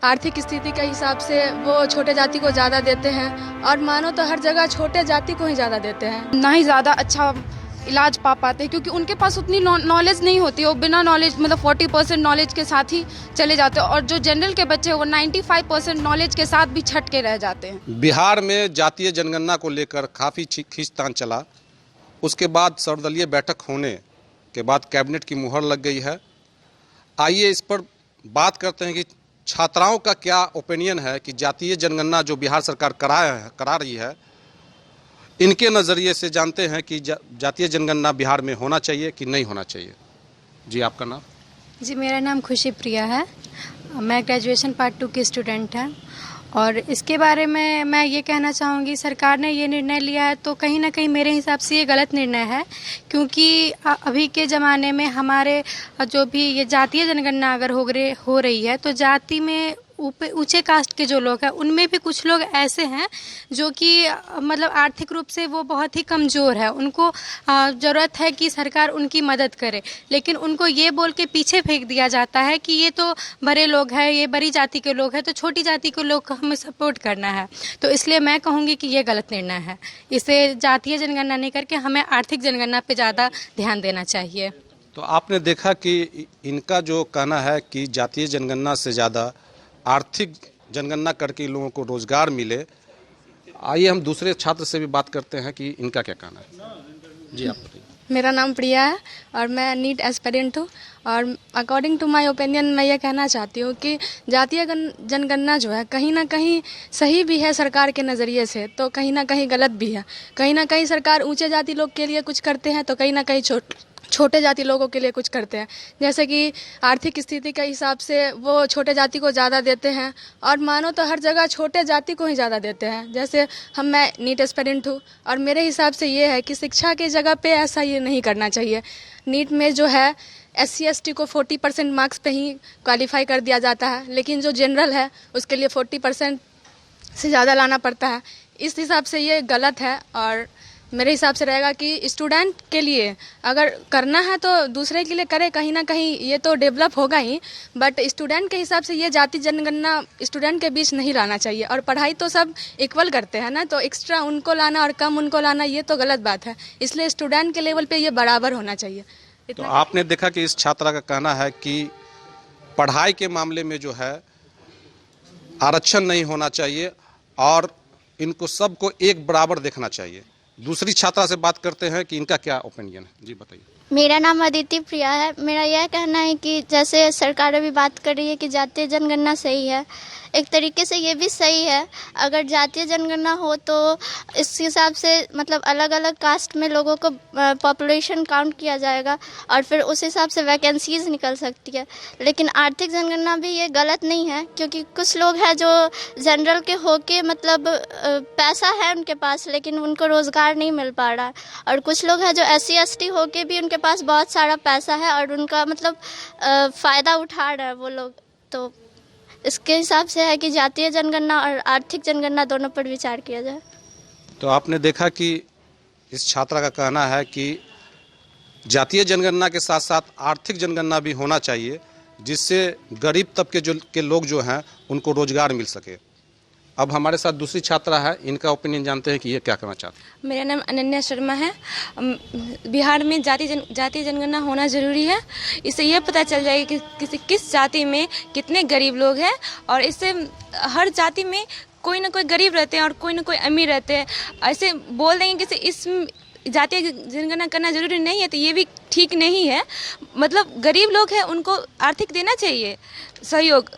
आर्थिक स्थिति के हिसाब से वो छोटे जाति को ज़्यादा देते हैं और मानो तो हर जगह छोटे जाति को ही ज़्यादा देते हैं। ना ही ज़्यादा अच्छा इलाज पा पाते हैं क्योंकि उनके पास उतनी नॉलेज नहीं होती है। वो बिना नॉलेज मतलब 40% नॉलेज के साथ ही चले जाते हैं और जो जनरल के बच्चे हैं वो 95% नॉलेज के साथ भी छट के रह जाते हैं। बिहार में जातीय जनगणना को लेकर काफ़ी खींचतान चला। उसके बाद सर्वदलीय बैठक होने के बाद कैबिनेट की मुहर लग गई है। आइए इस पर बात करते हैं कि छात्राओं का क्या ओपिनियन है कि जातीय जनगणना जो बिहार सरकार करा रही है, इनके नज़रिए से जानते हैं कि जातीय जनगणना बिहार में होना चाहिए कि नहीं होना चाहिए। जी, आपका नाम? जी, मेरा नाम खुशी प्रिया है। मैं ग्रेजुएशन पार्ट 2 की स्टूडेंट है और इसके बारे में मैं ये कहना चाहूँगी, सरकार ने ये निर्णय लिया है तो कहीं ना कहीं मेरे हिसाब से ये गलत निर्णय है, क्योंकि अभी के ज़माने में हमारे जो भी ये जातीय जनगणना अगर हो रही है तो जाति में ऊंचे कास्ट के जो लोग हैं उनमें भी कुछ लोग ऐसे हैं जो कि मतलब आर्थिक रूप से वो बहुत ही कमज़ोर है। उनको ज़रूरत है कि सरकार उनकी मदद करे, लेकिन उनको ये बोल के पीछे फेंक दिया जाता है कि ये तो बड़े लोग हैं, ये बड़ी जाति के लोग हैं, तो छोटी जाति के लोग को हमें सपोर्ट करना है। तो इसलिए मैं कहूँगी कि ये गलत निर्णय है। इसे जातीय जनगणना नहीं करके हमें आर्थिक जनगणना पर ज़्यादा ध्यान देना चाहिए। तो आपने देखा कि इनका जो कहना है कि जातीय जनगणना से ज़्यादा आर्थिक जनगणना करके लोगों को रोजगार मिले। आइए हम दूसरे छात्र से भी बात करते हैं कि इनका क्या कहना है। जी, आप बताइए। मेरा नाम प्रिया है और मैं नीट एस्पिरेंट हूँ और अकॉर्डिंग टू माय ओपिनियन मैं ये कहना चाहती हूँ कि जातीय जनगणना जो है कहीं ना कहीं सही भी है सरकार के नज़रिए से, तो कहीं ना कहीं गलत भी है। कहीं ना कहीं सरकार ऊंचे जाति लोग के लिए कुछ करते हैं तो कहीं ना कहीं छोटे जाति लोगों के लिए कुछ करते हैं। जैसे कि आर्थिक स्थिति के हिसाब से वो छोटे जाति को ज़्यादा देते हैं और मानो तो हर जगह छोटे जाति को ही ज़्यादा देते हैं। जैसे मैं नीट एस्पिरेंट हूँ और मेरे हिसाब से ये है कि शिक्षा की जगह पे ऐसा ये नहीं करना चाहिए। नीट में जो है SC ST को 40% मार्क्स पे ही क्वालिफाई कर दिया जाता है, लेकिन जो जनरल है उसके लिए 40% से ज़्यादा लाना पड़ता है। इस हिसाब से ये गलत है और मेरे हिसाब से रहेगा कि स्टूडेंट के लिए अगर करना है तो दूसरे के लिए करे, कहीं ना कहीं ये तो डेवलप होगा ही, बट स्टूडेंट के हिसाब से ये जाति जनगणना स्टूडेंट के बीच नहीं लाना चाहिए। और पढ़ाई तो सब इक्वल करते हैं ना, तो एक्स्ट्रा उनको लाना और कम उनको लाना ये तो गलत बात है। इसलिए स्टूडेंट के लेवल पे ये बराबर होना चाहिए। तो आपने देखा कि इस छात्रा का कहना है कि पढ़ाई के मामले में जो है आरक्षण नहीं होना चाहिए और इनको सबको एक बराबर देखना चाहिए। दूसरी छात्रा से बात करते हैं कि इनका क्या ओपिनियन है। जी, बताइए। मेरा नाम अदिति प्रिया है। मेरा यह कहना है कि जैसे सरकार अभी बात कर रही है कि जातीय जनगणना सही है, एक तरीके से ये भी सही है। अगर जातीय जनगणना हो तो इस हिसाब से मतलब अलग अलग कास्ट में लोगों को पॉपुलेशन काउंट किया जाएगा और फिर उस हिसाब से वैकेंसीज निकल सकती है। लेकिन आर्थिक जनगणना भी ये गलत नहीं है, क्योंकि कुछ लोग हैं जो जनरल के होके मतलब पैसा है उनके पास लेकिन उनको रोज़गार नहीं मिल पा रहा है, और कुछ लोग हैं जो SC ST होके भी उनके पास बहुत सारा पैसा है और उनका मतलब फ़ायदा उठा रहा है वो लोग। तो इसके हिसाब से है कि जातीय जनगणना और आर्थिक जनगणना दोनों पर विचार किया जाए। तो आपने देखा कि इस छात्रा का कहना है कि जातीय जनगणना के साथ साथ आर्थिक जनगणना भी होना चाहिए, जिससे गरीब तबके के लोग जो हैं उनको रोजगार मिल सके। अब हमारे साथ दूसरी छात्रा है, इनका ओपिनियन जानते हैं कि ये क्या करना चाहते हैं। मेरा नाम अनन्या शर्मा है। बिहार में जातीय जनगणना होना ज़रूरी है। इससे यह पता चल जाएगा कि किस जाति में कितने गरीब लोग हैं, और इससे हर जाति में कोई ना कोई गरीब रहते हैं और कोई ना कोई अमीर रहते हैं। ऐसे बोल देंगे कि इस जातीय जनगणना करना ज़रूरी नहीं है तो ये भी ठीक नहीं है। मतलब गरीब लोग हैं उनको आर्थिक देना चाहिए सहयोग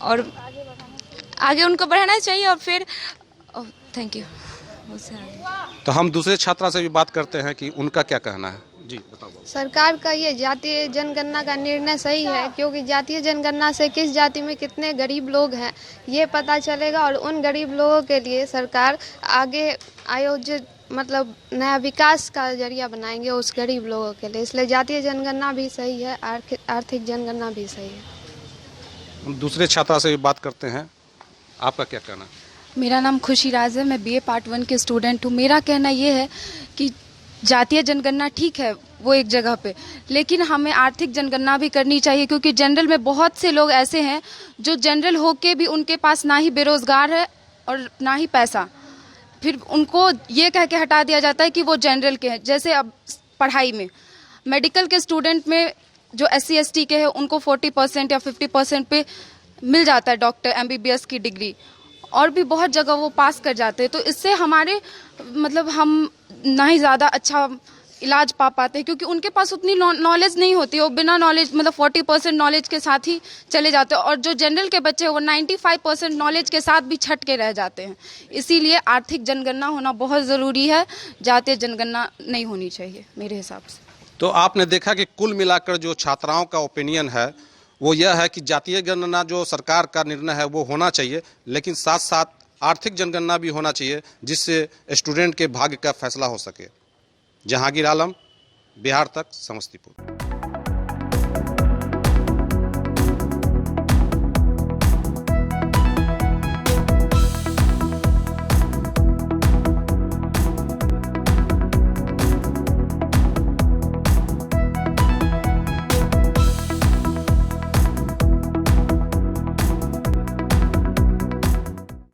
और आगे उनको बढ़ाना चाहिए। और फिर थैंक यू। तो हम दूसरे छात्रा से भी बात करते हैं कि उनका क्या कहना है। जी, बताओ। सरकार का ये जातीय जनगणना का निर्णय सही है, क्योंकि जातीय जनगणना से किस जाति में कितने गरीब लोग हैं ये पता चलेगा और उन गरीब लोगों के लिए सरकार आगे आयोजित मतलब नया विकास का जरिया बनाएंगे उस गरीब लोगों के लिए। इसलिए जातीय जनगणना भी सही है, आर्थिक जनगणना भी सही है। हम दूसरे छात्रा से भी बात करते हैं, आपका क्या कहना है। मेरा नाम खुशी राज है। मैं BA पार्ट 1 के स्टूडेंट हूँ। मेरा कहना ये है कि जातीय जनगणना ठीक है वो एक जगह पे, लेकिन हमें आर्थिक जनगणना भी करनी चाहिए, क्योंकि जनरल में बहुत से लोग ऐसे हैं जो जनरल होके भी उनके पास ना ही बेरोजगार है और ना ही पैसा, फिर उनको ये कह के हटा दिया जाता है कि वो जनरल के हैं। जैसे अब पढ़ाई में मेडिकल के स्टूडेंट में जो SC ST के हैं उनको 40% या 50% पे मिल जाता है डॉक्टर MBBS की डिग्री, और भी बहुत जगह वो पास कर जाते हैं। तो इससे हमारे मतलब हम ना ही ज़्यादा अच्छा इलाज पा पाते हैं, क्योंकि उनके पास उतनी नॉलेज नहीं होती है, वो बिना नॉलेज मतलब 40% नॉलेज के साथ ही चले जाते हैं, और जो जनरल के बच्चे हैं वो 95% नॉलेज के साथ भी छट के रह जाते हैं। इसीलिए आर्थिक जनगणना होना बहुत ज़रूरी है, जातीय जनगणना नहीं होनी चाहिए मेरे हिसाब से। तो आपने देखा कि कुल मिलाकर जो छात्राओं का ओपिनियन है वो यह है कि जातीय जनगणना जो सरकार का निर्णय है वो होना चाहिए, लेकिन साथ साथ आर्थिक जनगणना भी होना चाहिए, जिससे स्टूडेंट के भाग्य का फैसला हो सके। जहांगीर आलम, बिहार तक, समस्तीपुर।